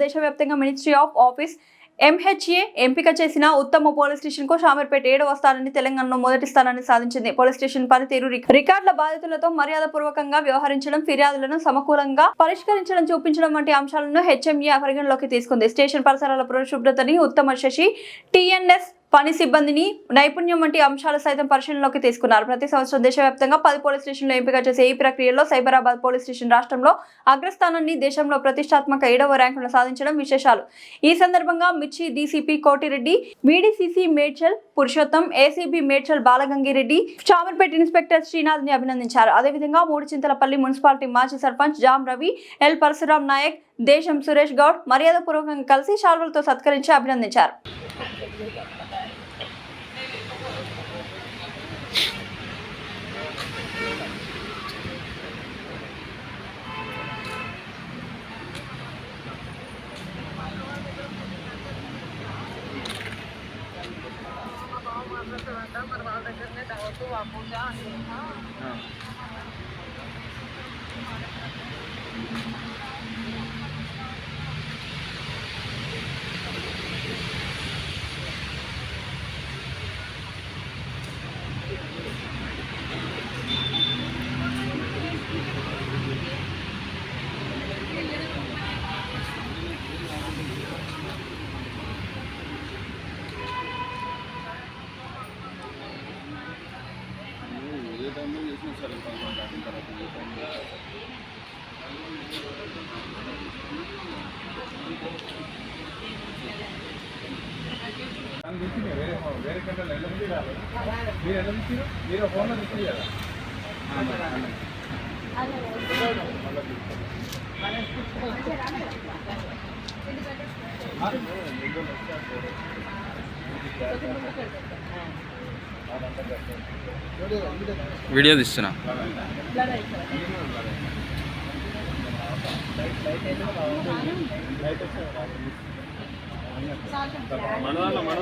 దేశవ్యాప్తంగా ministry of office MHA ఎంపిక చేసిన ఉత్తమ పోలీస్ స్టేషన్ కు షామీర్పేట 7వ స్థానాన్ని తెలంగాణలో మొదటి స్థానాన్ని సాధించింది. పోలీస్ స్టేషన్ పనితీరు రికార్డుల బాధితులతో మర్యాదపూర్వకంగా వ్యవహరించడం, ఫిర్యాదులను సమకూలంగా పరిష్కరించడం, చూపించడం వంటి అంశాలను HMA పరిగణలోకి తీసుకుంది. స్టేషన్ పరిసరాల పరిశుభ్రతని, ఉత్తమ శశి TNS పని సిబ్బందిని నైపుణ్యం వంటి అంశాలు సైతం పరిశీలనలోకి తీసుకున్నారు. ప్రతి సంవత్సరం దేశవ్యాప్తంగా 10 పోలీస్ స్టేషన్లు ఎంపిక చేసే ఈ ప్రక్రియలో సైబరాబాద్ పోలీస్ స్టేషన్ రాష్ట్రంలో అగ్రస్థానాన్ని, దేశంలో ప్రతిష్టాత్మక 7వ ర్యాంకును సాధించడం విశేషాలు. ఈ సందర్భంగా మిర్చి DCP Koti Reddy, VDCC Medchal Purushottam, ACB Medchal Balagangireddy, Shamirpet inspector Srinath ని అభినందించారు. అదేవిధంగా మూడుచింతలపల్లి మున్సిపాలిటీ మాజీ సర్పంచ్ జామ్ రవి, L పరశురాం నాయక్, దేశం సురేష్ గౌడ్ మర్యాదపూర్వకంగా కలిసి శాల్వలతో సత్కరించి అభినందించారు. వేరే కంటే మీరు ఎలా తీసిరు? మీరు ఫోన్లో తీసి కదా వీడియో తీస్తున్నా. మన